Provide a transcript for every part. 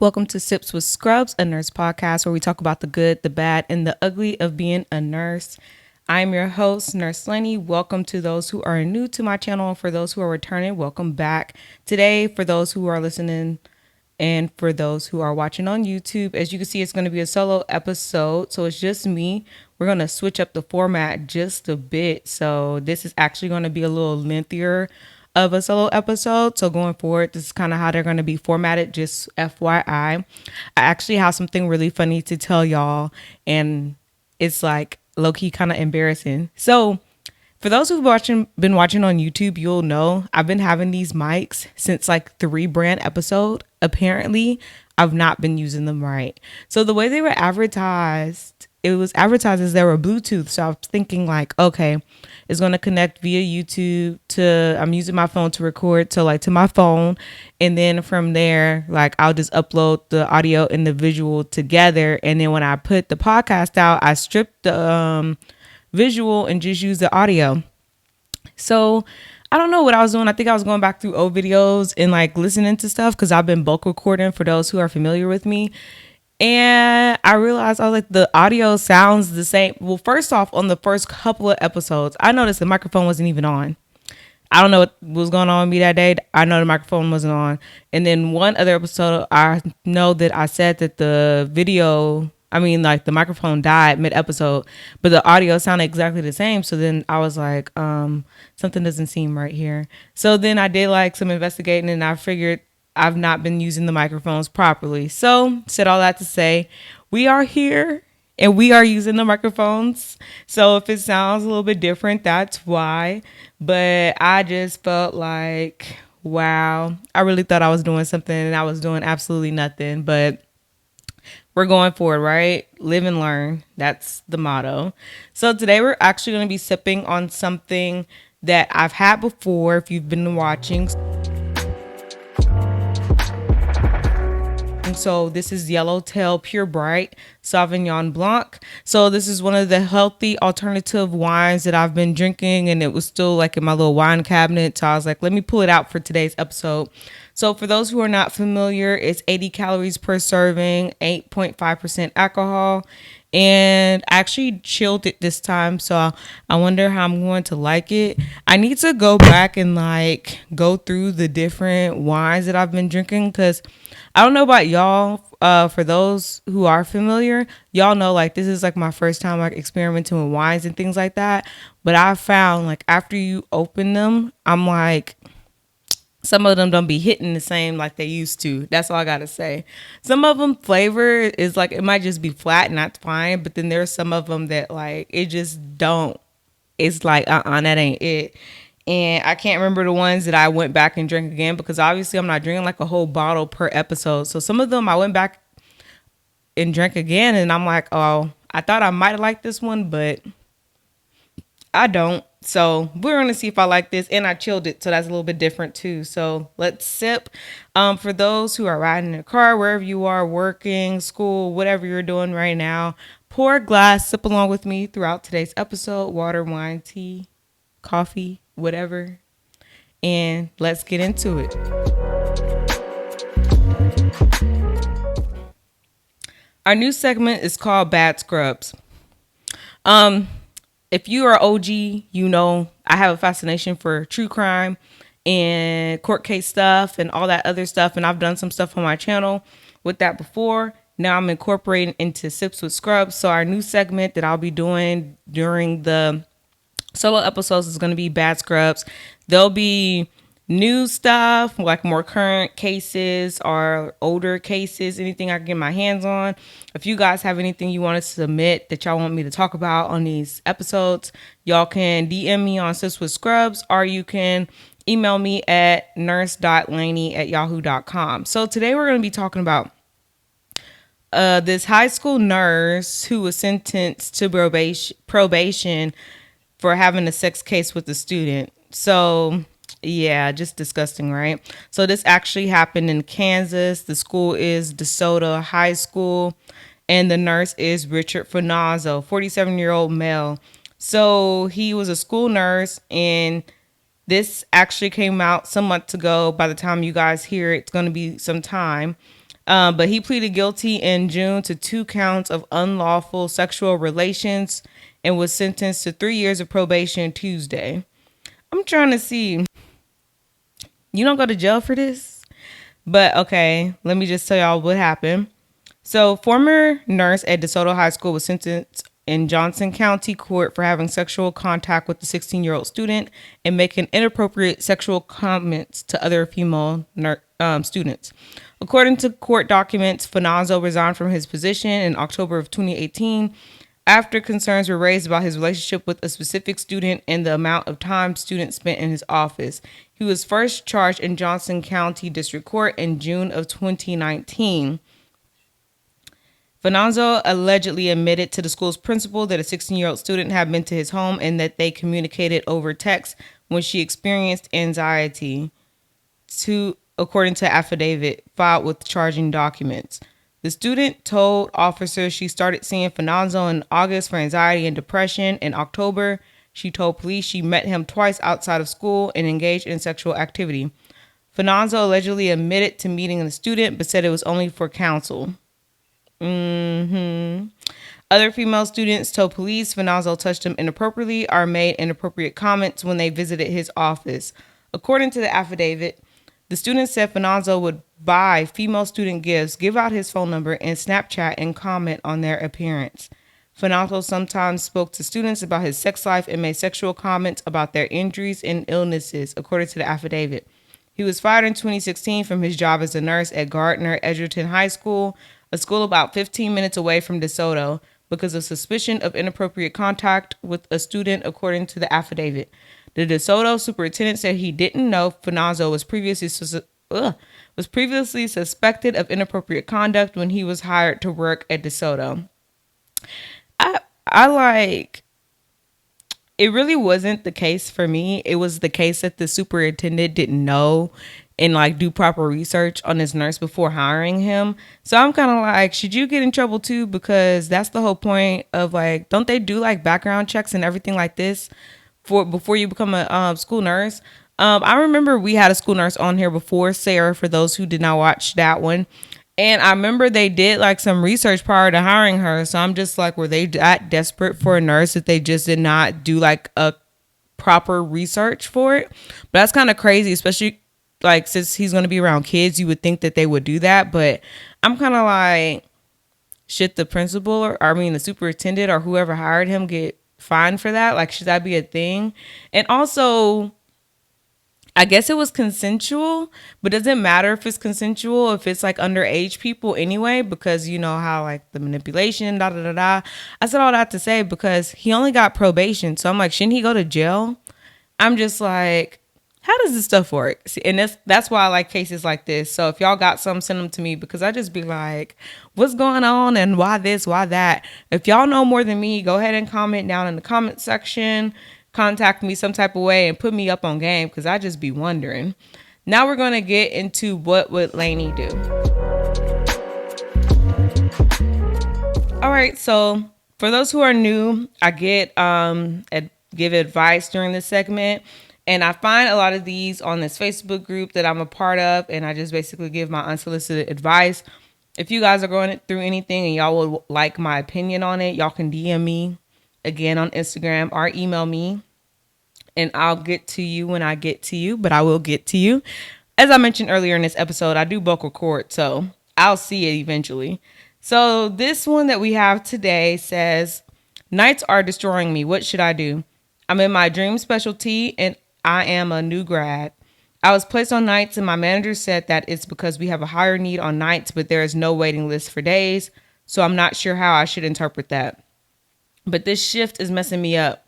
Welcome to Sips with Scrubs, a nurse podcast where we talk about the good, the bad, and the ugly of being a nurse. I'm your host, Nurse Lenny. Welcome to those who are new to my channel. And for those who are returning, welcome back. Today, for those who are listening and for those who are watching on YouTube, as you can see, it's going to be a solo episode. So it's just me. We're going to switch up the format just a bit. So this is actually going to be a little lengthier of a solo episode. So going forward, this is kind of how they're going to be formatted. Just FYI, I actually have something really funny to tell y'all, and it's like low key kind of embarrassing. So for those who've been watching on YouTube, you'll know I've been having these mics since like the rebrand episode. Apparently, I've not been using them right. So the way they were advertised, it was advertised as they were Bluetooth. So I was thinking like, okay, it's going to connect via YouTube to, I'm using my phone to record to my phone. And then from there, like I'll just upload the audio and the visual together. And then when I put the podcast out, I stripped the visual and just use the audio. So I don't know what I was doing. I think I was going back through old videos and like listening to stuff because I've been bulk recording for those who are familiar with me. And I realized I was like, the audio sounds the same. Well, first off, on the first couple of episodes, I noticed the microphone wasn't even on. I don't know what was going on with me that day. I know the microphone wasn't on. And then one other episode, I know that I said that the microphone died mid episode, but the audio sounded exactly the same. So then I was like, something doesn't seem right here. So then I did like some investigating and I figured I've not been using the microphones properly. So said all that to say, we are here and we are using the microphones. So if it sounds a little bit different, that's why. But I just felt like, wow, I really thought I was doing something and I was doing absolutely nothing. But we're going for it, right? Live and learn. That's the motto. So today we're actually going to be sipping on something that I've had before if you've been watching. So this is Yellowtail Pure Bright Sauvignon Blanc. So this is one of the healthy alternative wines that I've been drinking, and it was still like in my little wine cabinet. So I was like, let me pull it out for today's episode. So for those who are not familiar, it's 80 calories per serving, 8.5% alcohol. And I actually chilled it this time, so I wonder how I'm going to like it. I need to go back and like go through the different wines that I've been drinking because I don't know about y'all. For those who are familiar, y'all know like this is like my first time like experimenting with wines and things like that. But I found like after you open them, I'm like, some of them don't be hitting the same like they used to. That's all I gotta say. Some of them flavor is like it might just be flat and that's fine. But then there's some of them that like it just don't. It's like that ain't it. And I can't remember the ones that I went back and drank again because obviously I'm not drinking like a whole bottle per episode. So some of them I went back and drank again and I'm like, oh, I thought I might have liked this one, but I don't. So we're going to see if I like this. And I chilled it. So that's a little bit different too. So let's sip. For those who are riding in a car, wherever you are, working, school, whatever you're doing right now, pour a glass, sip along with me throughout today's episode. Water, wine, tea, coffee, whatever. And let's get into it. Our new segment is called Bad Scrubs. If you are OG, you know I have a fascination for true crime and court case stuff and all that other stuff. And I've done some stuff on my channel with that before. Now I'm incorporating into Sips with Scrubs. So our new segment that I'll be doing during the solo episodes is going to be Bad Scrubs. There'll be new stuff, like more current cases or older cases, anything I can get my hands on. If you guys have anything you want to submit that y'all want me to talk about on these episodes, y'all can DM me on Sis with Scrubs, or you can email me at nurse.laney@yahoo.com. So today we're going to be talking about this high school nurse who was sentenced to probation for having a sex case with a student. So yeah, just disgusting, right? So this actually happened in Kansas. The school is DeSoto High School, and the nurse is Richard Finazzo, 47-year-old male. So he was a school nurse, and this actually came out some months ago. By the time you guys hear it, it's going to be some time. But he pleaded guilty in June to 2 counts of unlawful sexual relations and was sentenced to 3 years of probation Tuesday. I'm trying to see. You don't go to jail for this? But okay, let me just tell y'all what happened. So, former nurse at DeSoto High School was sentenced in Johnson County Court for having sexual contact with the 16-year-old student and making inappropriate sexual comments to other female students. According to court documents, Finazzo resigned from his position in October of 2018 after concerns were raised about his relationship with a specific student and the amount of time students spent in his office. He was first charged in Johnson County District Court in June of 2019. Finazzo allegedly admitted to the school's principal that a 16-year-old student had been to his home and that they communicated over text when she experienced anxiety, according to affidavit filed with charging documents. The student told officers she started seeing Finazzo in August for anxiety and depression. In October, she told police she met him twice outside of school and engaged in sexual activity. Finazzo allegedly admitted to meeting the student, but said it was only for counsel. Other female students told police Finazzo touched them inappropriately or made inappropriate comments when they visited his office. According to the affidavit, the student said Finazzo would buy female student gifts, give out his phone number, and Snapchat and comment on their appearance. Finazzo sometimes spoke to students about his sex life and made sexual comments about their injuries and illnesses, according to the affidavit. He was fired in 2016 from his job as a nurse at Gardner Edgerton High School, a school about 15 minutes away from DeSoto, because of suspicion of inappropriate contact with a student, according to the affidavit. The DeSoto superintendent said he didn't know Finazzo was previously suspected of inappropriate conduct when he was hired to work at DeSoto. It really wasn't the case for me. It was the case that the superintendent didn't know and do proper research on this nurse before hiring him. So I'm kind of like, should you get in trouble too? Because that's the whole point of don't they do background checks and everything like this before you become a school nurse? I remember we had a school nurse on here before, Sarah, for those who did not watch that one. And I remember they did some research prior to hiring her. So I'm just were they that desperate for a nurse that they just did not do a proper research for it? But that's kind of crazy, especially since he's going to be around kids, you would think that they would do that. But I'm kind of should the principal the superintendent or whoever hired him get fined for that? Should that be a thing? And also, I guess it was consensual, but does it matter if it's consensual, if it's underage people anyway, because you know how the manipulation, da da da da. I said all that to say because he only got probation. So I'm shouldn't he go to jail? I'm just how does this stuff work? See, and that's why I like cases like this. So if y'all got some, send them to me because I just be what's going on and why this, why that? If y'all know more than me, go ahead and comment down in the comment section. Contact me some type of way and put me up on game because I just be wondering. Now we're going to get into what would Lainey do. All right, so for those who are new, I give advice during this segment, and I find a lot of these on this Facebook group that I'm a part of, and I just basically give my unsolicited advice. If you guys are going through anything and y'all would like my opinion on it, y'all can DM me again on Instagram or email me, and I'll get to you when I get to you, but I will get to you. As I mentioned earlier in this episode, I do bulk record, so I'll see it eventually. So this one that we have today says, nights are destroying me. What should I do? I'm in my dream specialty and I am a new grad. I was placed on nights and my manager said that it's because we have a higher need on nights, but there is no waiting list for days. So I'm not sure how I should interpret that. But this shift is messing me up.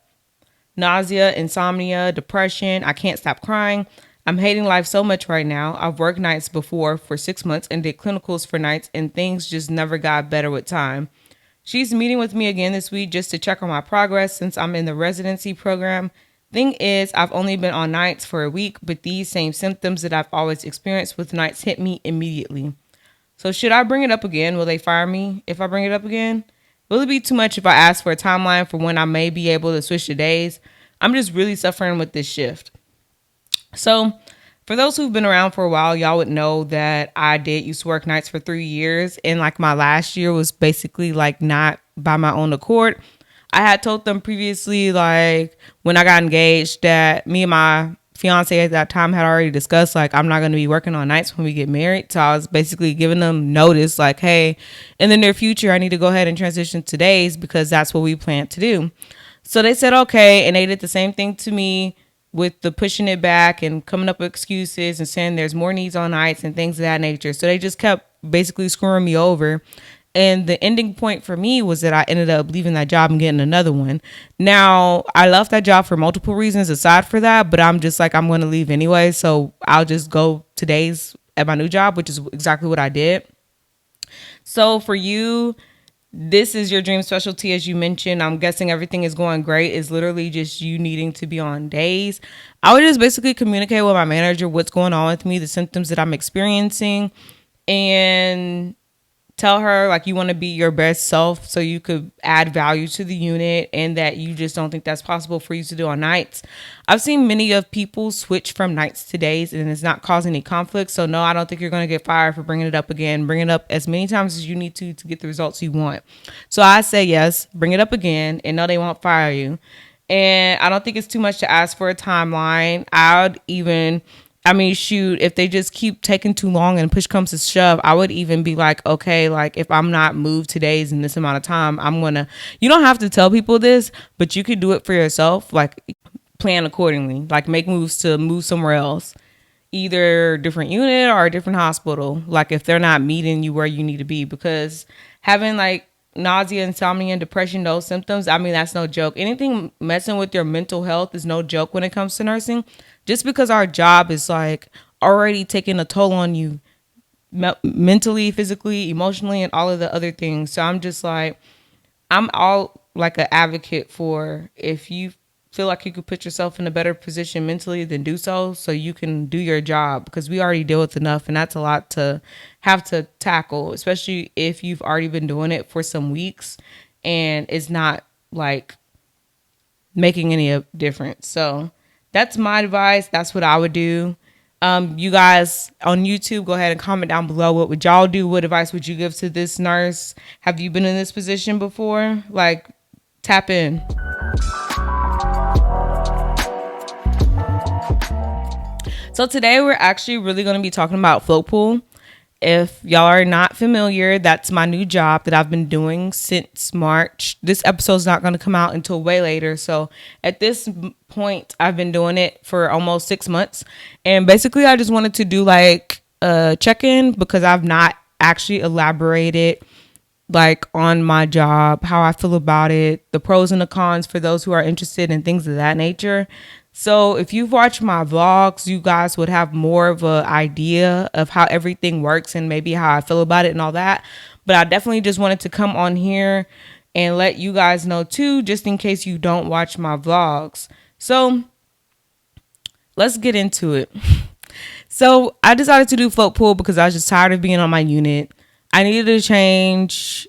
Nausea, insomnia, depression. I can't stop crying. I'm hating life so much right now. I've worked nights before for 6 months and did clinicals for nights and things just never got better with time. She's meeting with me again this week just to check on my progress since I'm in the residency program. Thing is, I've only been on nights for a week, but these same symptoms that I've always experienced with nights hit me immediately. So should I bring it up again? Will they fire me if I bring it up again? Will it be too much if I ask for a timeline for when I may be able to switch to days? I'm just really suffering with this shift. So For those who've been around for a while, y'all would know that I did used to work nights for 3 years. And like my last year was basically like not by my own accord. I had told them previously, like when I got engaged, that me and my fiance at that time had already discussed, like, I'm not going to be working on nights when we get married. So I was basically giving them notice, like, hey, in the near future, I need to go ahead and transition to days because that's what we plan to do. So they said okay, and they did the same thing to me with the pushing it back and coming up with excuses and saying there's more needs on nights and things of that nature. So they just kept basically screwing me over. And the ending point for me was that I ended up leaving that job and getting another one. Now, I left that job for multiple reasons aside for that, but I'm just like, I'm going to leave anyway. So I'll just go to days at my new job, which is exactly what I did. So for you, this is your dream specialty, as you mentioned. I'm guessing everything is going great. It's literally just you needing to be on days. I would just basically communicate with my manager what's going on with me, the symptoms that I'm experiencing, and tell her like you want to be your best self so you could add value to the unit, and that you just don't think that's possible for you to do on nights. I've seen many of people switch from nights to days and it's not causing any conflict. So no, I don't think you're going to get fired for bringing it up again. Bring it up as many times as you need to get the results you want. So I say yes, bring it up again, and no, they won't fire you. And I don't think it's too much to ask for a timeline. I mean, shoot, if they just keep taking too long and push comes to shove, I would even be like, okay, like if I'm not moved today's in this amount of time, you don't have to tell people this, but you could do it for yourself. Like plan accordingly, like make moves to move somewhere else, either different unit or a different hospital. Like if they're not meeting you where you need to be, because having like nausea, insomnia, and depression, those symptoms, I mean, that's no joke. Anything messing with your mental health is no joke when it comes to nursing. Just because our job is like already taking a toll on you mentally, physically, emotionally, and all of the other things. So I'm just like, I'm all like an advocate for, if you feel like you could put yourself in a better position mentally, then do so you can do your job, because we already deal with enough, and that's a lot to have to tackle, especially if you've already been doing it for some weeks and it's not like making any difference. So that's my advice. That's what I would do. You guys on YouTube, go ahead and comment down below. What would y'all do? What advice would you give to this nurse? Have you been in this position before? Like, tap in. So today we're actually really going to be talking about float pool. If y'all are not familiar, that's my new job that I've been doing since March. This episode's not going to come out until way later. So at this point, I've been doing it for almost 6 months. And basically, I just wanted to do like a check-in, because I've not actually elaborated like on my job, how I feel about it, the pros and the cons for those who are interested in things of that nature. So if you've watched my vlogs, you guys would have more of an idea of how everything works and maybe how I feel about it and all that. But I definitely just wanted to come on here and let you guys know too, just in case you don't watch my vlogs. So let's get into it. So I decided to do float pool because I was just tired of being on my unit. I needed a change.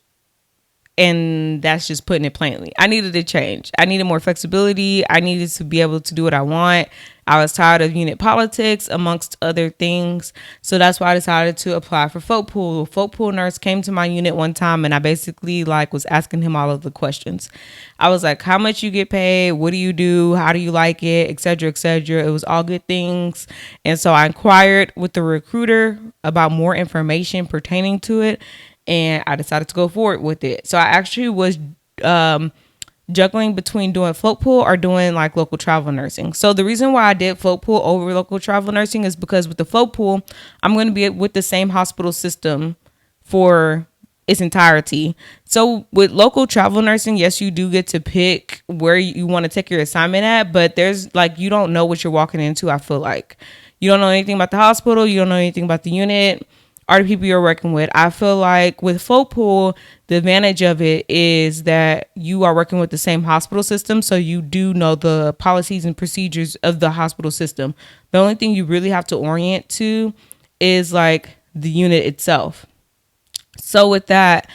And that's just putting it plainly. I needed a change. I needed more flexibility. I needed to be able to do what I want. I was tired of unit politics, amongst other things. So that's why I decided to apply for float pool. Float pool nurse came to my unit one time, and I basically like was asking him all of the questions. I was like, how much you get paid? What do you do? How do you like it? Etc. Etc. It was all good things. And so I inquired with the recruiter about more information pertaining to it, and I decided to go forward with it. So I actually was juggling between doing float pool or doing like local travel nursing. So the reason why I did float pool over local travel nursing is because with the float pool, I'm going to be with the same hospital system for its entirety. So with local travel nursing, yes, you do get to pick where you want to take your assignment at, but there's like, you don't know what you're walking into. I feel like you don't know anything about the hospital. You don't know anything about the unit or the people you're working with. I feel like with float pool, the advantage of it is that you are working with the same hospital system. So you do know the policies and procedures of the hospital system. The only thing you really have to orient to is like the unit itself. So with that,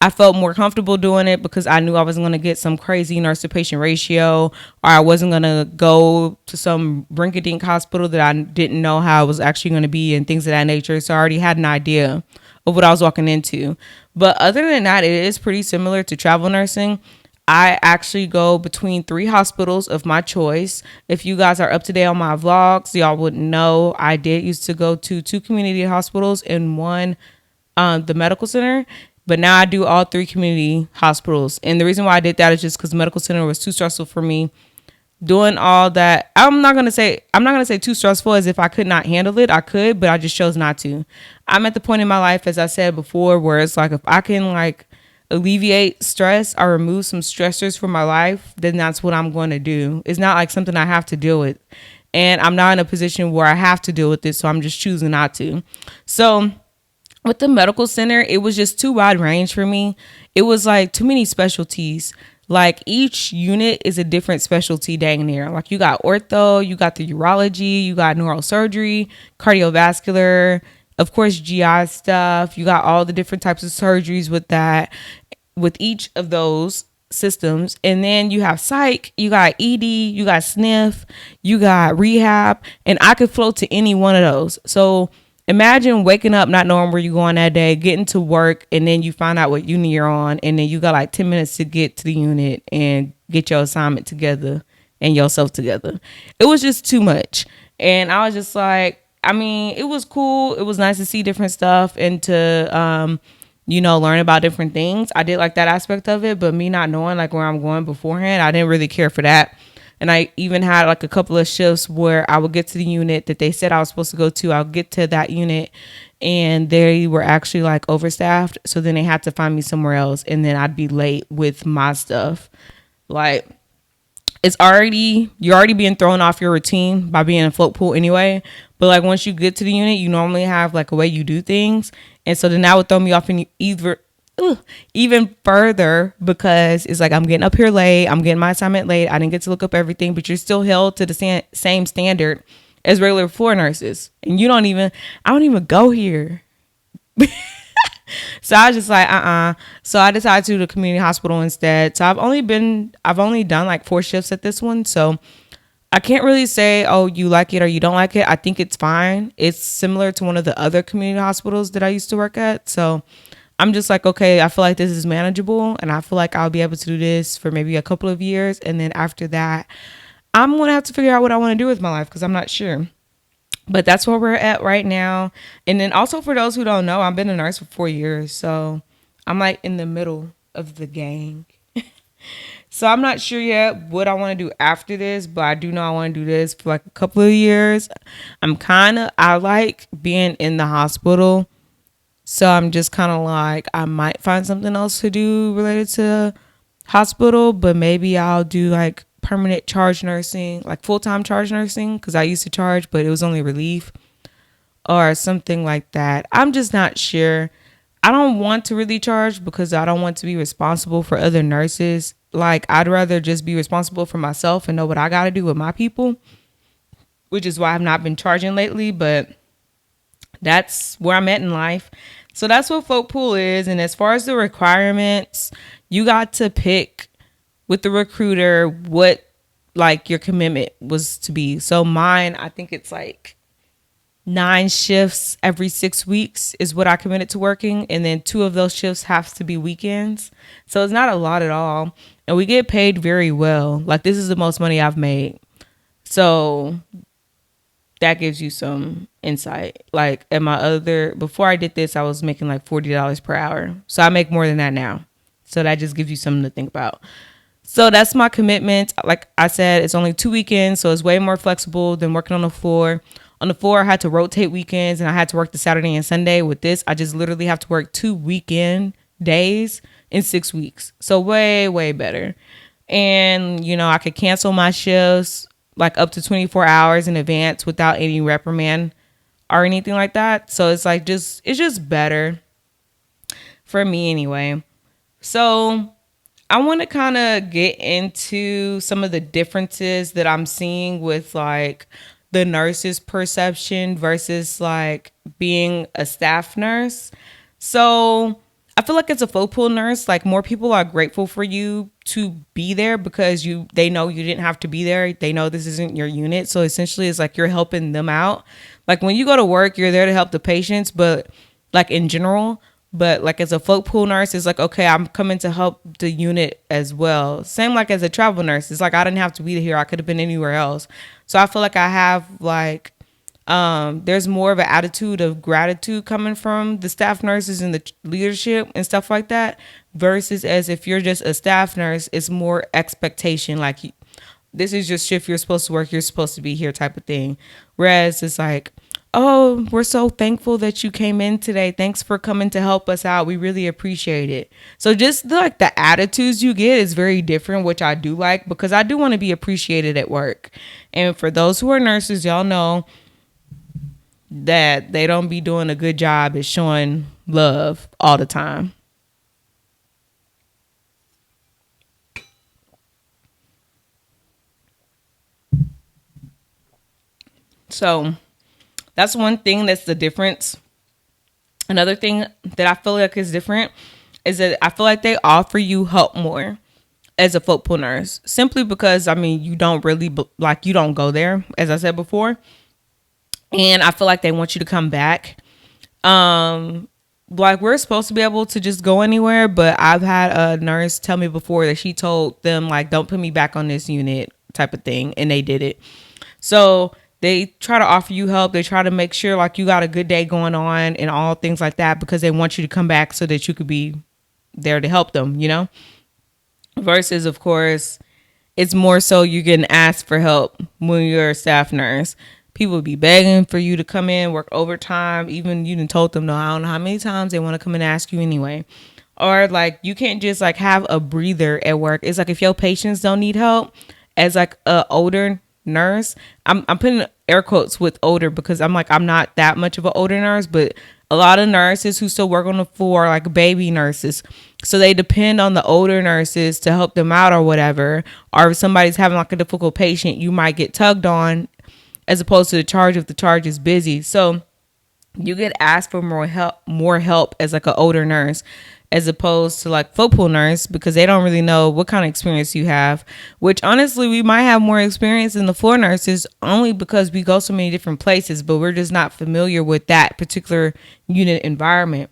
I felt more comfortable doing it because I knew I wasn't going to get some crazy nurse to patient ratio, or I wasn't going to go to some rinky dink hospital that I didn't know how it was actually going to be and things of that nature. So I already had an idea of what I was walking into. But other than that, it is pretty similar to travel nursing. I actually go between 3 hospitals of my choice. If you guys are up to date on my vlogs, y'all would know I did used to go to 2 community hospitals and one the medical center. But now I do all 3 community hospitals. And the reason why I did that is just because medical center was too stressful for me. Doing all that, I'm not gonna say too stressful as if I could not handle it. I could, but I just chose not to. I'm at the point in my life, as I said before, where it's like if I can like alleviate stress or remove some stressors from my life, then that's what I'm going to do. It's not like something I have to deal with. And I'm not in a position where I have to deal with it, so I'm just choosing not to. So with the medical center, it was just too wide range for me. It was like too many specialties. Like each unit is a different specialty dang near. Like you got ortho, you got the urology, you got neurosurgery, cardiovascular, of course GI stuff. You got all the different types of surgeries with that, with each of those systems. And then you have psych, you got ED, you got sniff, you got rehab, and I could float to any one of those. So imagine waking up not knowing where you're going that day, getting to work, and then you find out what unit you're on, and then you got like 10 minutes to get to the unit and get your assignment together and yourself together. It was just too much. And I was just like, I mean, it was cool. It was nice to see different stuff and to learn about different things. I did like that aspect of it, but me not knowing like where I'm going beforehand, I didn't really care for that. And I even had like a couple of shifts where I would get to the unit that they said I was supposed to go to. I'll get to that unit and they were actually like overstaffed. So then they had to find me somewhere else. And then I'd be late with my stuff. Like you're already being thrown off your routine by being in a float pool anyway. But like once you get to the unit, you normally have like a way you do things. And so then that would throw me off in even further because it's like I'm getting up here late, I'm getting my assignment late, I didn't get to look up everything, but you're still held to the same standard as regular floor nurses, and I don't even go here. So I was just like so I decided to do the community hospital instead. So I've only done like 4 shifts at this one, so I can't really say, oh, you like it or you don't like it. I think it's fine. It's similar to one of the other community hospitals that I used to work at. So I'm just like, okay, I feel like this is manageable and I feel like I'll be able to do this for maybe a couple of years. And then after that, I'm going to have to figure out what I want to do with my life because I'm not sure. But that's where we're at right now. And then also for those who don't know, I've been a nurse for 4 years. So I'm like in the middle of the gang. So I'm not sure yet what I want to do after this, but I do know I want to do this for like a couple of years. I like being in the hospital. So I'm just kind of like, I might find something else to do related to hospital, but maybe I'll do like permanent charge nursing, like full-time charge nursing, because I used to charge, but it was only relief or something like that. I'm just not sure. I don't want to really charge because I don't want to be responsible for other nurses. Like, I'd rather just be responsible for myself and know what I got to do with my people, which is why I've not been charging lately, but that's where I'm at in life. So that's what folk pool is. And as far as the requirements, you got to pick with the recruiter what like your commitment was to be. So mine, I think it's like 9 shifts every 6 weeks is what I committed to working. And then 2 of those shifts have to be weekends. So it's not a lot at all. And we get paid very well. Like this is the most money I've made. So that gives you some insight. Like before I did this, I was making like $40 per hour. So I make more than that now. So that just gives you something to think about. So that's my commitment. Like I said, it's only 2 weekends. So it's way more flexible than working on the floor. On the floor, I had to rotate weekends and I had to work the Saturday and Sunday. With this, I just literally have to work 2 weekend days in 6 weeks. So way, way better. And, I could cancel my shifts like up to 24 hours in advance without any reprimand or anything like that. So it's like it's just better for me anyway. So I want to kind of get into some of the differences that I'm seeing with like the nurse's perception versus like being a staff nurse. So I feel like as a float pool nurse, like more people are grateful for you to be there because they know you didn't have to be there. They know this isn't your unit. So essentially it's like you're helping them out. Like when you go to work, you're there to help the patients, but like in general, but like as a float pool nurse, it's like, okay, I'm coming to help the unit as well. Same like as a travel nurse. It's like I didn't have to be here. I could have been anywhere else. So I feel like I have like there's more of an attitude of gratitude coming from the staff nurses and the leadership and stuff like that versus as if you're just a staff nurse, it's more expectation like this is your shift, you're supposed to work, you're supposed to be here type of thing. Whereas it's like, oh, we're so thankful that you came in today, thanks for coming to help us out, we really appreciate it. So just like the attitudes you get is very different, which I do like because I do want to be appreciated at work. And for those who are nurses, y'all know that they don't be doing a good job at showing love all the time. So that's one thing that's the difference. Another thing that I feel like is different is that I feel like they offer you help more as a float pool nurse simply because I mean you don't really like you don't go there as I said before, and I feel like they want you to come back. Like we're supposed to be able to just go anywhere, but I've had a nurse tell me before that she told them like don't put me back on this unit type of thing, and they did it. So they try to offer you help. They try to make sure like you got a good day going on and all things like that because they want you to come back so that you could be there to help them, you know? Versus, of course, it's more so you're getting asked for help when you're a staff nurse. People be begging for you to come in, work overtime. Even you done told them no, I don't know how many times they want to come and ask you anyway. Or like you can't just like have a breather at work. It's like if your patients don't need help, as like a older nurse, I'm putting air quotes with older because I'm like I'm not that much of an older nurse, but a lot of nurses who still work on the floor like baby nurses, so they depend on the older nurses to help them out or whatever. Or if somebody's having like a difficult patient, you might get tugged on as opposed to the charge if the charge is busy. So you get asked for more help as like an older nurse as opposed to like float pool nurse because they don't really know what kind of experience you have, which honestly we might have more experience than the floor nurses only because we go so many different places, but we're just not familiar with that particular unit environment.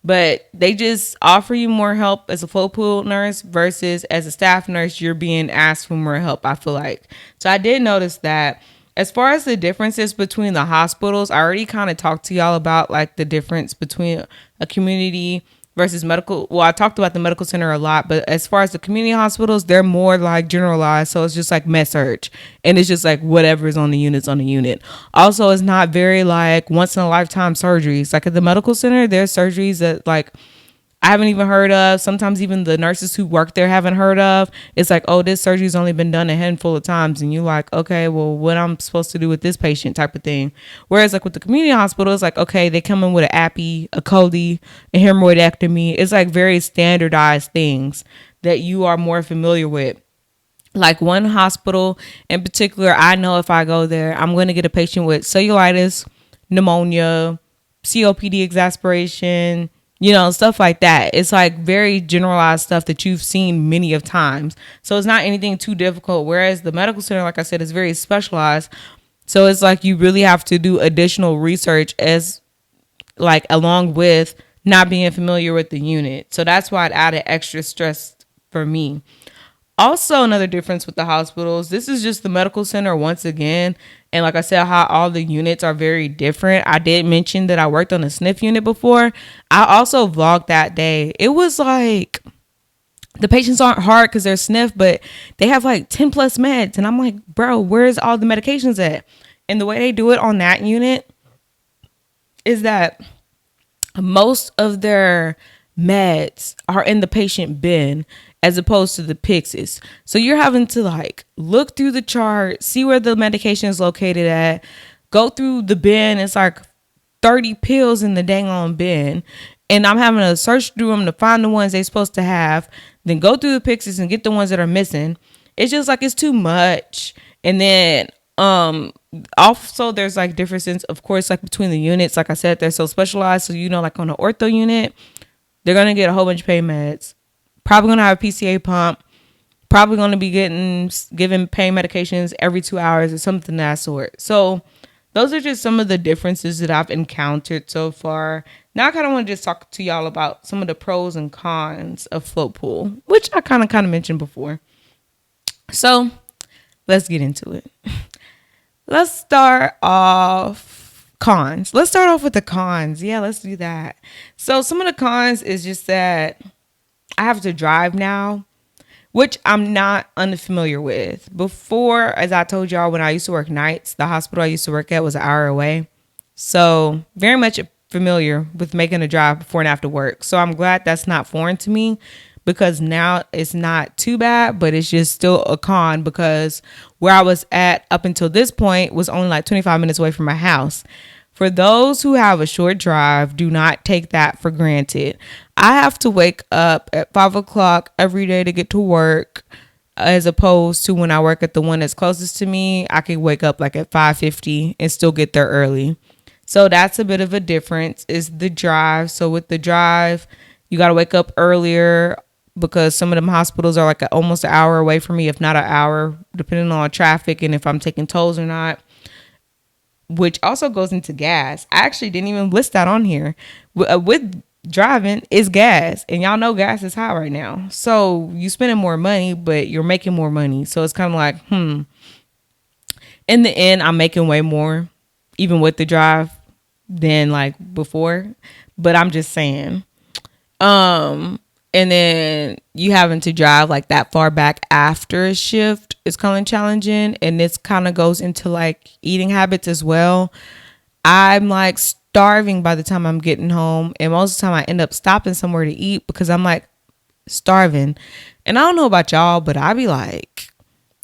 But they just offer you more help as a float pool nurse versus as a staff nurse you're being asked for more help, I feel like. So I did notice that. As far as the differences between the hospitals, I already kind of talked to y'all about like the difference between a community versus medical. Well, I talked about the medical center a lot, but as far as the community hospitals, they're more like generalized. So it's just like med surg, and it's just like whatever is on the unit's on the unit. Also, it's not very like once in a lifetime surgeries. Like at the medical center, there's surgeries that like I haven't even heard of. Sometimes even the nurses who work there haven't heard of. It's like, oh, this surgery's only been done a handful of times. And you're like, okay, well, what I'm supposed to do with this patient type of thing. Whereas like with the community hospital, it's like, okay, they come in with an appy, a chole, a hemorrhoidectomy. It's like very standardized things that you are more familiar with. Like one hospital in particular, I know if I go there, I'm going to get a patient with cellulitis, pneumonia, COPD exasperation, stuff like that. It's like very generalized stuff that you've seen many of times. So it's not anything too difficult. Whereas the medical center, like I said, is very specialized. So it's like you really have to do additional research as like along with not being familiar with the unit. So that's why it added extra stress for me. Also, another difference with the hospitals, this is just the medical center once again. And like I said, how all the units are very different. I did mention that I worked on a sniff unit before. I also vlogged that day. It was like the patients aren't hard because they're sniff, but they have like 10 plus meds. And I'm like, bro, where's all the medications at? And the way they do it on that unit is that most of their meds are in the patient bin as opposed to the Pyxis. So you're having to like look through the chart, see where the medication is located at, go through the bin. It's like 30 pills in the dang on bin. And I'm having to search through them to find the ones they're supposed to have, then go through the Pyxis and get the ones that are missing. It's just like it's too much. And then also there's like differences, of course, like between the units. Like I said, they're so specialized. So like on an ortho unit, They're going to get a whole bunch of pain meds. Probably going to have a PCA pump. Probably going to be given pain medications every 2 hours or something of that sort. So those are just some of the differences that I've encountered so far. Now I kind of want to just talk to y'all about some of the pros and cons of float pool, which I kind of mentioned before. So let's get into it. Let's start off cons. Let's start off with the cons. Yeah, let's do that. So some of the cons is just that I have to drive now, which I'm not unfamiliar with. Before, as I told y'all, when I used to work nights, the hospital I used to work at was an hour away. So very much familiar with making a drive before and after work. So I'm glad that's not foreign to me, because now it's not too bad, but it's just still a con, because where I was at up until this point was only like 25 minutes away from my house. For those who have a short drive, do not take that for granted. I have to wake up at 5 o'clock every day to get to work, as opposed to when I work at the one that's closest to me, I can wake up like at 5:50 and still get there early. So that's a bit of a difference, is the drive. So with the drive, you got to wake up earlier, because some of them hospitals are like almost an hour away from me, if not an hour, depending on traffic and if I'm taking tolls or not, which also goes into gas. I actually didn't even list that on here. With driving is gas, and y'all know gas is high right now. So you spending more money, but you're making more money. So it's kind of like, in the end, I'm making way more, even with the drive, than like before. But I'm just saying. And then you having to drive like that far back after a shift is kind of challenging. And this kind of goes into like eating habits as well. I'm like starving by the time I'm getting home. And most of the time I end up stopping somewhere to eat, because I'm like starving. And I don't know about y'all, but I be like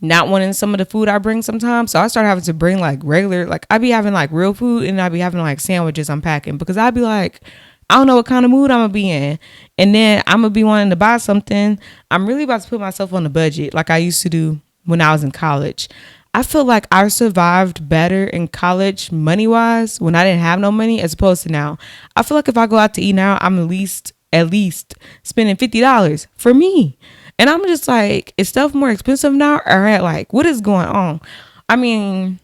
not wanting some of the food I bring sometimes. So I start having to bring like regular, like I be having like real food, and I be having like sandwiches I'm packing, because I be like, I don't know what kind of mood I'm going to be in. And then I'm going to be wanting to buy something. I'm really about to put myself on a budget like I used to do when I was in college. I feel like I survived better in college money-wise when I didn't have no money, as opposed to now. I feel like if I go out to eat now, I'm at least spending $50 for me. And I'm just like, is stuff more expensive now? Or like, what is going on? I mean,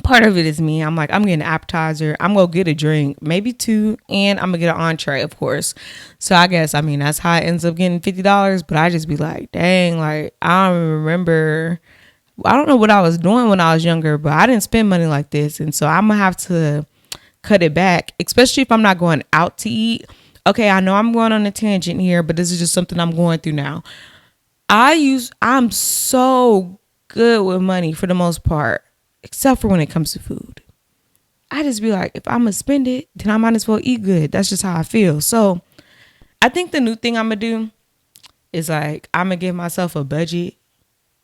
part of it is me. I'm like, I'm getting an appetizer. I'm going to get a drink, maybe two, and I'm going to get an entree, of course. So I guess, I mean, that's how it ends up getting $50. But I just be like, dang, like, I don't remember. I don't know what I was doing when I was younger, but I didn't spend money like this. And so I'm going to have to cut it back, especially if I'm not going out to eat. Okay, I know I'm going on a tangent here, but this is just something I'm going through now. I'm so good with money for the most part, except for when it comes to food. I just be like, if I'm going to spend it, then I might as well eat good. That's just how I feel. So I think the new thing I'm going to do is like, I'm going to give myself a budget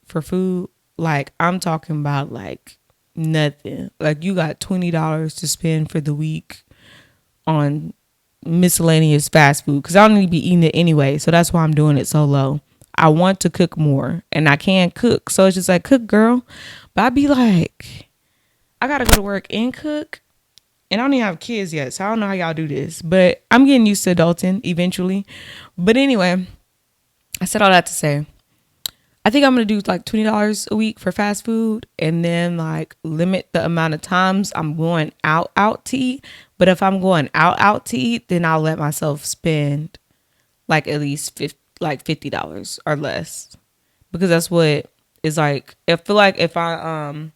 for food. Like, I'm talking about like nothing. Like, you got $20 to spend for the week on miscellaneous fast food, because I don't need to be eating it anyway. So that's why I'm doing it so low. I want to cook more, and I can't cook. So it's just like, cook, girl. But I'd be like, I got to go to work and cook. And I don't even have kids yet, so I don't know how y'all do this. But I'm getting used to adulting eventually. But anyway, I said all that to say, I think I'm going to do like $20 a week for fast food, and then like limit the amount of times I'm going out to eat. But if I'm going out to eat, then I'll let myself spend like at least $50 or less, because that's what is like. I feel like if I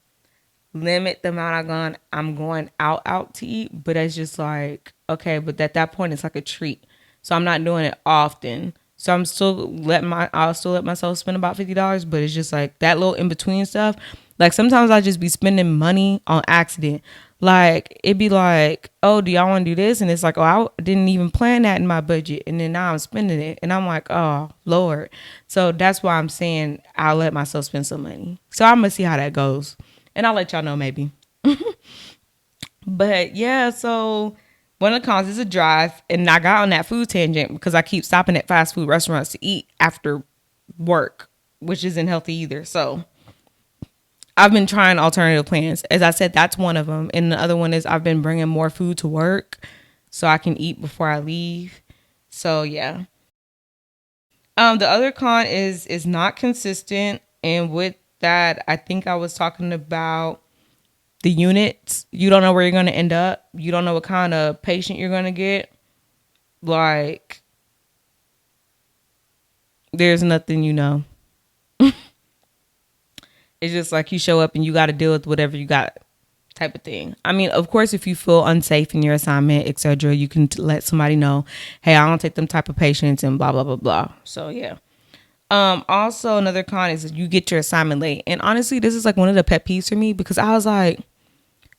limit the amount I'm going out to eat, but it's just like, okay, but at that point it's like a treat, so I'm not doing it often. So I'll still let myself spend about $50, but it's just like that little in between stuff. Like sometimes I just be spending money on accident. Like it'd be like, oh, do y'all want to do this? And it's like, oh, I didn't even plan that in my budget, and then now I'm spending it, and I'm like, oh Lord. So that's why I'm saying I'll let myself spend some money. So I'm gonna see how that goes, and I'll let y'all know maybe. But yeah, so one of the cons is a drive, and I got on that food tangent because I keep stopping at fast food restaurants to eat after work, which isn't healthy either. So I've been trying alternative plans. As I said, that's one of them. And the other one is I've been bringing more food to work so I can eat before I leave. So yeah. The other con is not consistent, and with that, I think I was talking about the units. You don't know where you're gonna end up. You don't know what kind of patient you're gonna get. Like, there's nothing you know. It's just like you show up and you got to deal with whatever you got, type of thing. I mean, of course, if you feel unsafe in your assignment, etc., you can let somebody know, hey, I don't take them type of patients and blah blah blah blah. So yeah. Also another con is that you get your assignment late. And honestly, this is like one of the pet peeves for me because I was like,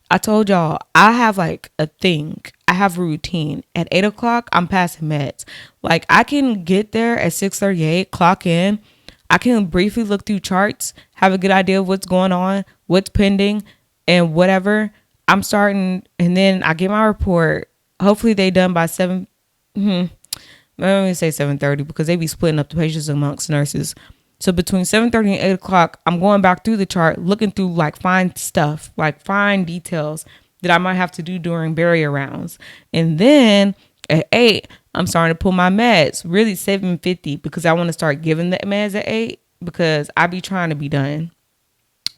I told y'all I have like a thing. I have a routine. At 8 o'clock, I'm passing meds. Like I can get there at 6:38, clock in. I can briefly look through charts, have a good idea of what's going on, what's pending, and whatever. I'm starting, and then I get my report. Hopefully, they done by 7. Let me say 7:30 because they be splitting up the patients amongst nurses. So between 7:30 and 8 o'clock, I'm going back through the chart, looking through like fine stuff, like fine details that I might have to do during barrier rounds. And then at 8, I'm starting to pull my meds, really 7:50 because I want to start giving the meds at 8 because I be trying to be done.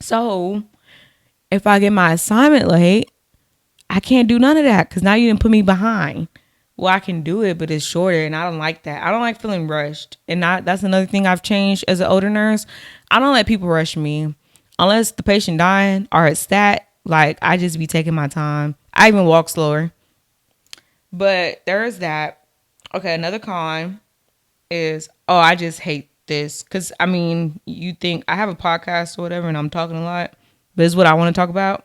So if I get my assignment late, I can't do none of that because now you didn't put me behind. Well, I can do it, but it's shorter, and I don't like that. I don't like feeling rushed, and that's another thing I've changed as an older nurse. I don't let people rush me unless the patient dying or it's that. Like I just be taking my time. I even walk slower. But there's that. Okay, another con is I just hate this because I mean you think I have a podcast or whatever, and I'm talking a lot, but it's what I want to talk about.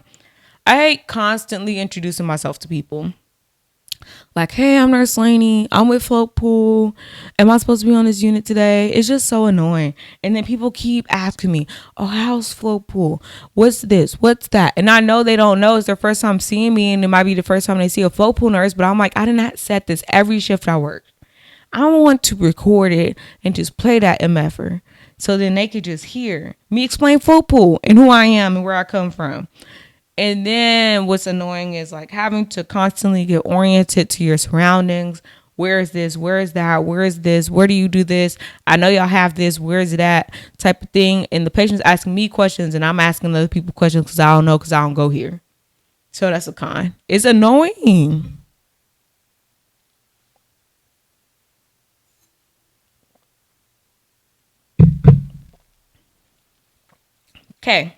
I hate constantly introducing myself to people. Like, hey, I'm Nurse Laney. I'm with Float Pool. Am I supposed to be on this unit today? It's just so annoying. And then people keep asking me, oh, how's Float Pool? What's this? What's that? And I know they don't know. It's their first time seeing me, and it might be the first time they see a Float Pool nurse. But I'm like, I did not set this every shift I work. I want to record it and just play that MFer. So then they could just hear me explain Float Pool and who I am and where I come from. And then what's annoying is like having to constantly get oriented to your surroundings. Where is this? Where is that? Where is this? Where do you do this? I know y'all have this. Where is that? Type of thing. And the patient's asking me questions and I'm asking other people questions because I don't know because I don't go here. So that's a con. It's annoying. Okay.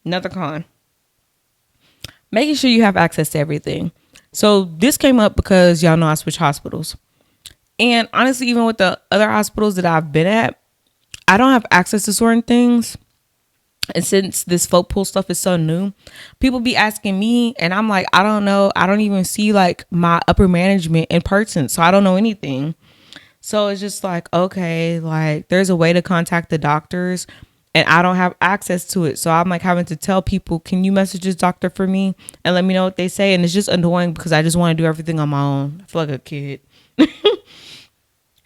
Another con. Making sure you have access to everything. So this came up because y'all know I switch hospitals. And honestly, even with the other hospitals that I've been at, I don't have access to certain things. And since this folk pool stuff is so new, people be asking me, and I'm like, I don't know. I don't even see like my upper management in person, so I don't know anything. So it's just like, okay, like there's a way to contact the doctors, and I don't have access to it. So I'm like having to tell people, can you message this doctor for me and let me know what they say? And it's just annoying because I just want to do everything on my own. I feel like a kid.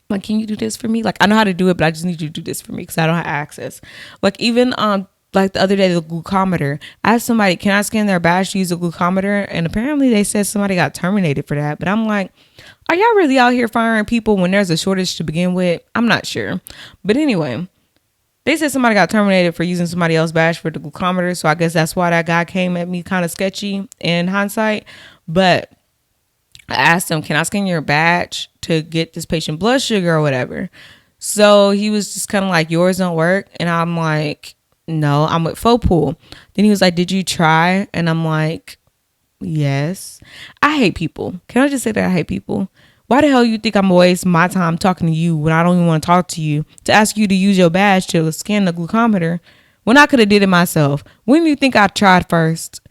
Like, can you do this for me? Like, I know how to do it, but I just need you to do this for me because I don't have access. Like, even like the other day, the glucometer. I asked somebody, can I scan their badge to use a glucometer? And apparently, they said somebody got terminated for that. But I'm like, are y'all really out here firing people when there's a shortage to begin with? I'm not sure. But anyway, they said somebody got terminated for using somebody else's badge for the glucometer. So I guess that's why that guy came at me kind of sketchy in hindsight. But I asked him, can I scan your badge to get this patient blood sugar or whatever? So he was just kind of like, yours don't work. And I'm like, no, I'm with Fopool. Then he was like, did you try? And I'm like, yes. I hate people. Can I just say that I hate people? Why the hell you think I'm gonna waste my time talking to you when I don't even want to talk to you to ask you to use your badge to scan the glucometer when I could have did it myself? When do you think I tried first?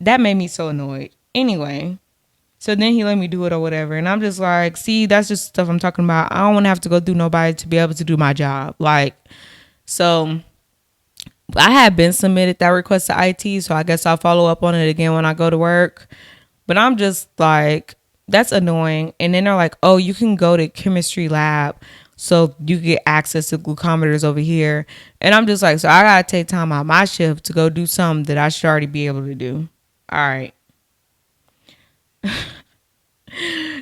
That made me so annoyed. Anyway, so then he let me do it or whatever. And I'm just like, see, that's just stuff I'm talking about. I don't want to have to go through nobody to be able to do my job. Like, so I had been submitted that request to IT. So I guess I'll follow up on it again when I go to work. But I'm just like, that's annoying. And then they're like, oh, you can go to chemistry lab. So you get access to glucometers over here. And I'm just like, so I got to take time out my shift to go do something that I should already be able to do. All right.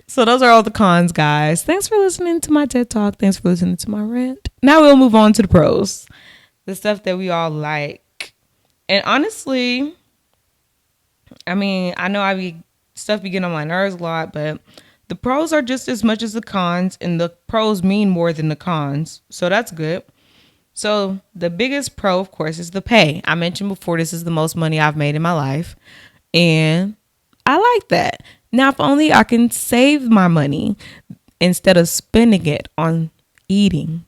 So those are all the cons, guys. Thanks for listening to my TED Talk. Thanks for listening to my rant. Now we'll move on to the pros. The stuff that we all like. And honestly, I mean, I know stuff be getting on my nerves a lot, but the pros are just as much as the cons, and the pros mean more than the cons. So that's good. So the biggest pro, of course, is the pay. I mentioned before, this is the most money I've made in my life. And I like that. Now, if only I can save my money instead of spending it on eating.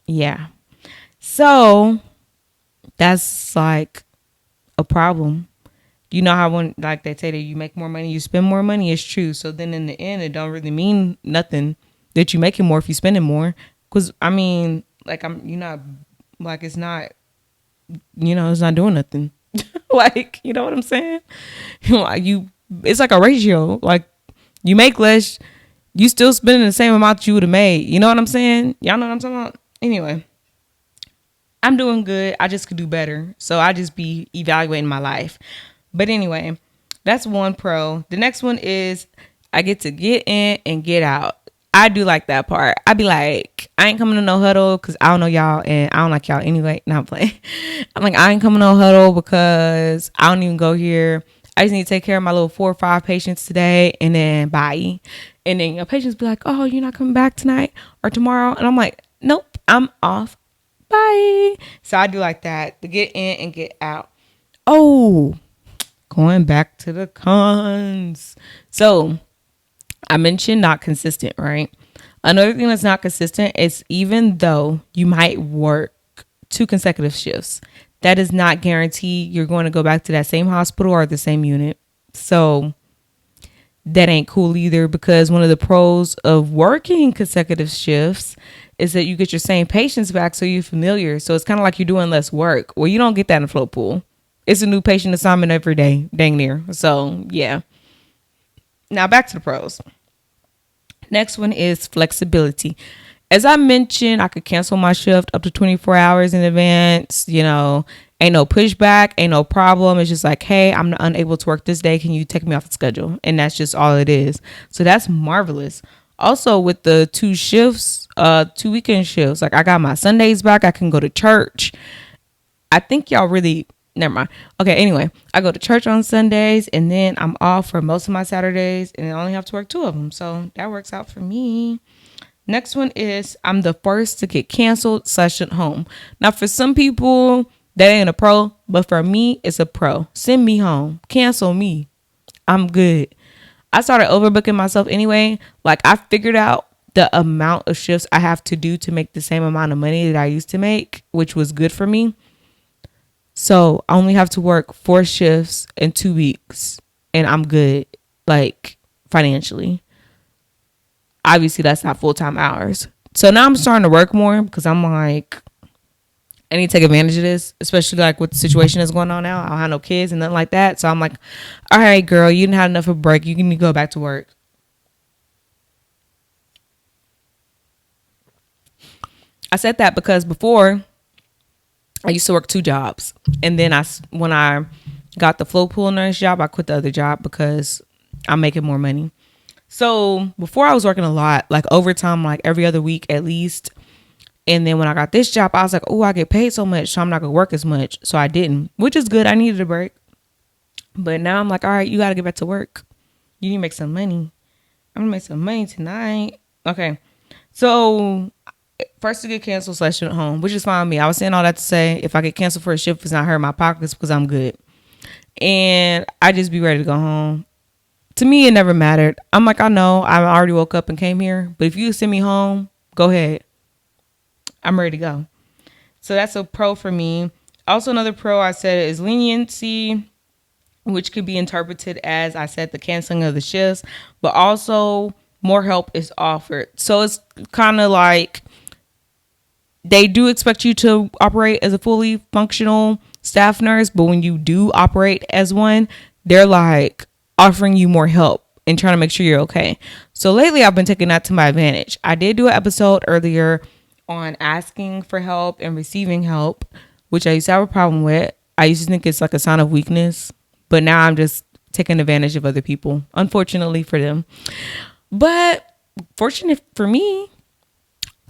Yeah. So that's like a problem. You know how when like they say that you make more money, you spend more money. It's true. So then in the end, it don't really mean nothing that you making more if you spending more. Cause I mean, like you're not like it's not, it's not doing nothing. Like, you know what I'm saying? It's like a ratio. Like you make less, you still spending the same amount you would have made. You know what I'm saying? Y'all know what I'm talking about? Anyway, I'm doing good. I just could do better. So I just be evaluating my life. But anyway, that's one pro. The next one is I get to get in and get out. I do like that part. I be like, I ain't coming to no huddle because I don't know y'all and I don't like y'all anyway. No, I'm playing. I'm like, I ain't coming to no huddle because I don't even go here. I just need to take care of my little 4 or 5 patients today and then bye. And then your patients be like, oh, you're not coming back tonight or tomorrow? And I'm like, nope, I'm off. Bye. So I do like that, to get in and get out. Oh, going back to the cons. So I mentioned not consistent, right? Another thing that's not consistent is even though you might work 2 consecutive shifts, that does not guarantee you're going to go back to that same hospital or the same unit. So that ain't cool either, because one of the pros of working consecutive shifts is that you get your same patients back, so you're familiar. So it's kind of like you're doing less work. Well, you don't get that in a float pool. It's a new patient assignment every day, dang near. So yeah. Now back to the pros. Next one is flexibility. As I mentioned, I could cancel my shift up to 24 hours in advance. Ain't no pushback, ain't no problem. It's just like, hey, I'm unable to work this day. Can you take me off the schedule? And that's just all it is. So that's marvelous. Also, with the 2 shifts, 2 weekend shifts, like I got my Sundays back. I can go to church. I think y'all really, never mind. Okay, anyway, I go to church on Sundays and then I'm off for most of my Saturdays and I only have to work 2 of them. So that works out for me. Next one is I'm the first to get canceled / sent home. Now, for some people, that ain't a pro, but for me, it's a pro. Send me home. Cancel me. I'm good. I started overbooking myself anyway. Like, I figured out the amount of shifts I have to do to make the same amount of money that I used to make, which was good for me. So I only have to work 4 shifts in 2 weeks and I'm good, like, financially. Obviously, that's not full-time hours. So now I'm starting to work more because I'm like, I need to take advantage of this, especially like with the situation that's going on now. I don't have no kids and nothing like that. So I'm like, all right, girl, you didn't have enough of a break. You need to go back to work. I said that because before I used to work 2 jobs. And then when I got the flow pool nurse job, I quit the other job because I'm making more money. So before I was working a lot, like overtime, like every other week at least. And then when I got this job, I was like, oh, I get paid so much, so I'm not going to work as much. So I didn't, which is good. I needed a break. But now I'm like, all right, you got to get back to work. You need to make some money. I'm going to make some money tonight. Okay. So first to get canceled / sent home, which is fine with me. I was saying all that to say, if I get canceled for a shift, it's not hurting my pockets because I'm good. And I just be ready to go home. To me, it never mattered. I'm like, I know I already woke up and came here, but if you send me home, go ahead. I'm ready to go. So that's a pro for me. Also, another pro I said is leniency, which could be interpreted as, I said, the canceling of the shifts, but also more help is offered. So it's kind of like they do expect you to operate as a fully functional staff nurse, but when you do operate as one, they're like offering you more help and trying to make sure you're okay. So lately I've been taking that to my advantage. I did do an episode earlier on asking for help and receiving help, which I used to have a problem with. I used to think it's like a sign of weakness, but now I'm just taking advantage of other people, unfortunately for them. But fortunate for me,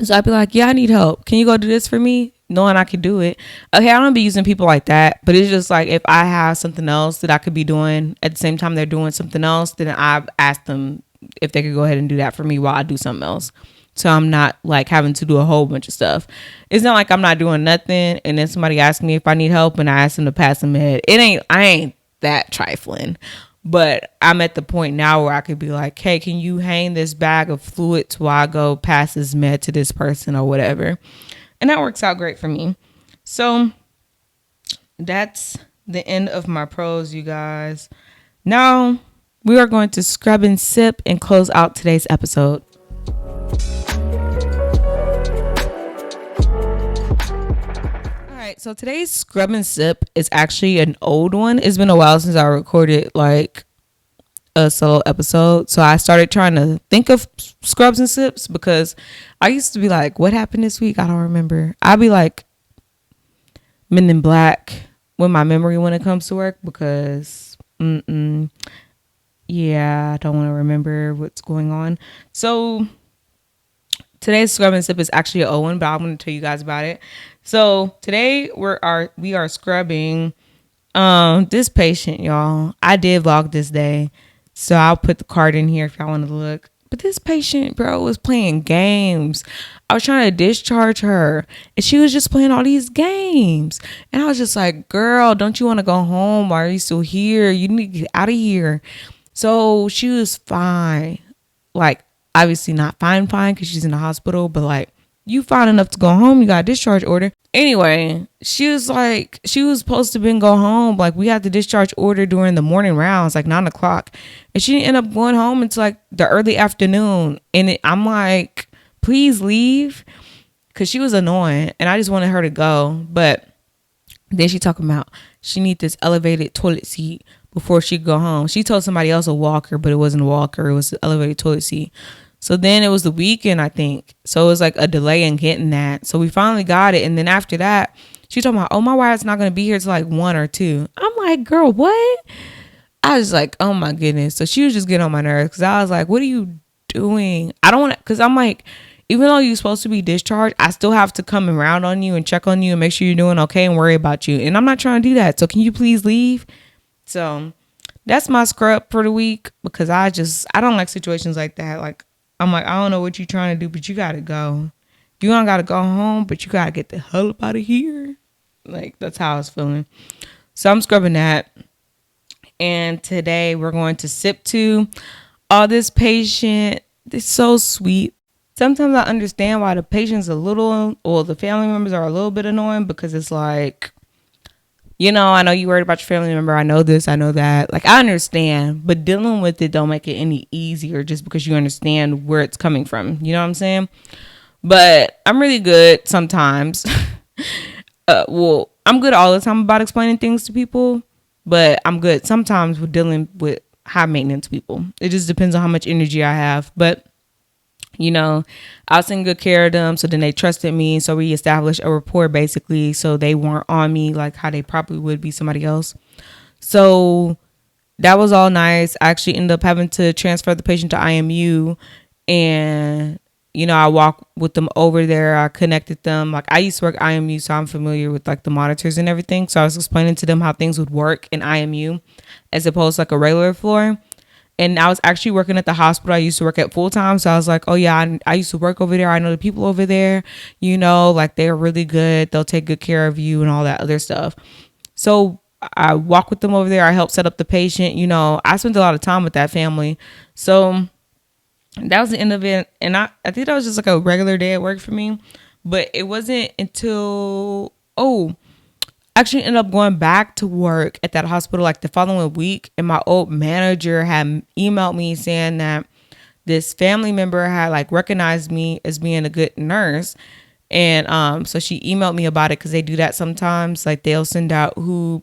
so I'd be like, yeah, I need help. Can you go do this for me? Knowing I could do it. Okay, I don't be using people like that, but it's just like if I have something else that I could be doing at the same time they're doing something else, then I've asked them if they could go ahead and do that for me while I do something else. So I'm not like having to do a whole bunch of stuff. It's not like I'm not doing nothing and then somebody asks me if I need help and I ask them to pass them med. I ain't that trifling. But I'm at the point now where I could be like, hey, can you hang this bag of fluids while I go pass this med to this person or whatever? And that works out great for me. So that's the end of my pros, you guys. Now we are going to scrub and sip and close out today's episode. All right, so today's scrub and sip is actually an old one. It's been a while since I recorded like a solo episode, so I started trying to think of scrubs and sips because I used to be like, what happened this week? I don't remember. I'd be like Men in Black with my memory when it comes to work because yeah, I don't want to remember what's going on. So today's scrub and sip is actually an old one, but I'm going to tell you guys about it. So today we are scrubbing this patient, y'all. I did vlog this day, so I'll put the card in here if y'all want to look. But this patient, bro, was playing games. I was trying to discharge her, and she was just playing all these games. And I was just like, girl, don't you want to go home? Why are you still here? You need to get out of here. So she was fine. Like, obviously not fine because she's in the hospital, but like, you fine enough to go home. You got a discharge order. Anyway, she was supposed to been go home. Like, we had the discharge order during the morning rounds, like 9:00. And she didn't end up going home until like the early afternoon. And I'm like, please leave. Cause she was annoying and I just wanted her to go. But then she talking about she need this elevated toilet seat before she go home. She told somebody else a walker, but it wasn't a walker. It was an elevated toilet seat. So then it was the weekend, I think. So it was like a delay in getting that. So we finally got it. And then after that, she talking about, oh, my wife's not going to be here till like 1 or 2. I'm like, girl, what? I was like, oh my goodness. So she was just getting on my nerves because I was like, what are you doing? I don't want to, because I'm like, even though you're supposed to be discharged, I still have to come around on you and check on you and make sure you're doing okay and worry about you. And I'm not trying to do that. So can you please leave? So that's my scrub for the week because I don't like situations like that. Like, I'm like, I don't know what you're trying to do, but you got to go. You don't got to go home, but you got to get the hell up out of here. Like, that's how I was feeling. So I'm scrubbing that. And today we're going to sip to this patient. It's so sweet. Sometimes I understand why the patient's a little, or the family members are a little bit annoying because it's like, you know, I know you worried about your family member. I know this, I know that. Like, I understand, but dealing with it don't make it any easier just because you understand where it's coming from. You know what I'm saying? But I'm really good sometimes. Well, I'm good all the time about explaining things to people, but I'm good sometimes with dealing with high maintenance people. It just depends on how much energy I have. But you know, I was taking good care of them. So then they trusted me. So we established a rapport basically. So they weren't on me like how they probably would be somebody else. So that was all nice. I actually ended up having to transfer the patient to IMU. And, you know, I walked with them over there. I connected them. Like, I used to work IMU, so I'm familiar with like the monitors and everything. So I was explaining to them how things would work in IMU as opposed to like a regular floor. And I was actually working at the hospital I used to work at full time. So I was like, oh yeah, I used to work over there. I know the people over there, you know, like they're really good. They'll take good care of you and all that other stuff. So I walked with them over there. I helped set up the patient. You know, I spent a lot of time with that family. So that was the end of it. And I think that was just like a regular day at work for me. But it wasn't until, actually ended up going back to work at that hospital like the following week, and my old manager had emailed me saying that this family member had like recognized me as being a good nurse. And so she emailed me about it because they do that sometimes. Like, they'll send out who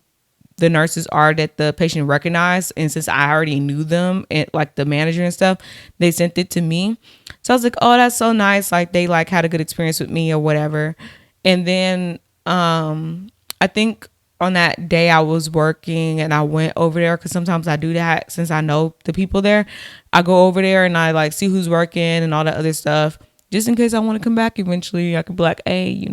the nurses are that the patient recognized, and since I already knew them and like the manager and stuff, they sent it to me. So I was like, oh, that's so nice. Like, they like had a good experience with me or whatever. And then I think on that day I was working and I went over there, because sometimes I do that since I know the people there. I go over there and I like see who's working and all that other stuff, just in case I want to come back eventually. I could be like, hey,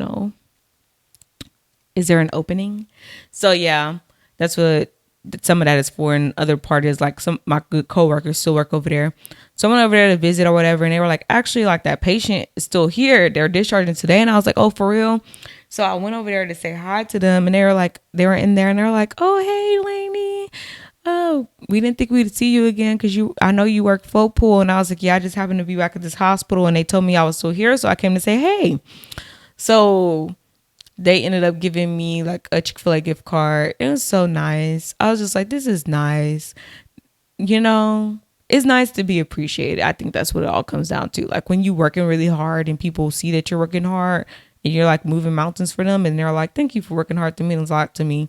is there an opening? So yeah, that's what some of that is for. And other part is like some my good coworkers still work over there. So I went over there to visit or whatever, and they were like, actually, like that patient is still here. They're discharging today. And I was like, oh, for real? So I went over there to say hi to them, and they were in there, and they were like, oh, hey, Lainey. Oh, we didn't think we'd see you again because I know you work full pool. And I was like, yeah, I just happened to be back at this hospital, and they told me I was still here, so I came to say hey. So they ended up giving me like a Chick-fil-A gift card. It was so nice. I was just like, this is nice. It's nice to be appreciated. I think that's what it all comes down to. Like when you working really hard and people see that you're working hard and you're like moving mountains for them, and they're like, thank you for working hard. That means a lot to me.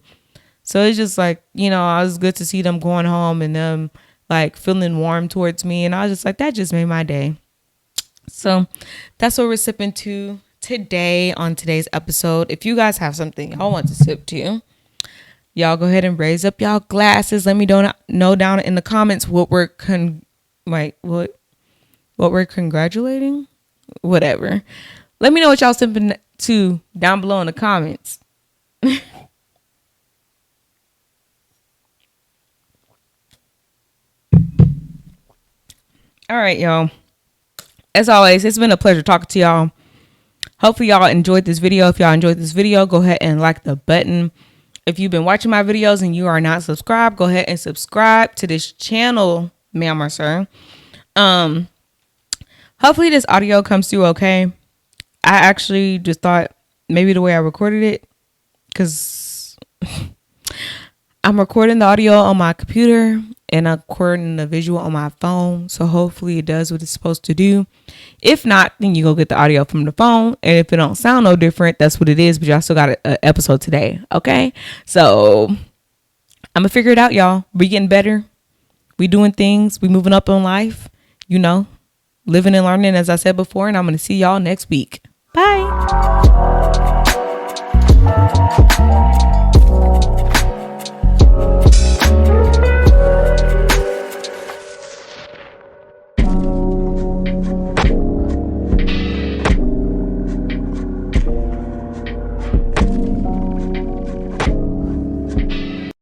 So it's just like, I was good to see them going home and them like feeling warm towards me. And I was just like, that just made my day. So that's what we're sipping to today on today's episode. If you guys have something y'all want to sip to, y'all go ahead and raise up y'all glasses. Let me know down in the comments what we're what we're congratulating, whatever. Let me know what y'all sipping to down below in the comments. All right, y'all. As always, it's been a pleasure talking to y'all. Hopefully y'all enjoyed this video. If y'all enjoyed this video, go ahead and like the button. If you've been watching my videos and you are not subscribed, go ahead and subscribe to this channel, ma'am or sir. Hopefully this audio comes through okay. I actually just thought maybe the way I recorded it, because I'm recording the audio on my computer and I'm recording the visual on my phone. So hopefully it does what it's supposed to do. If not, then you go get the audio from the phone. And if it don't sound no different, that's what it is. But y'all still got an episode today. Okay. So I'm going to figure it out, y'all. We getting better. We doing things. We moving up in life. Living and learning, as I said before. And I'm going to see y'all next week. Bye.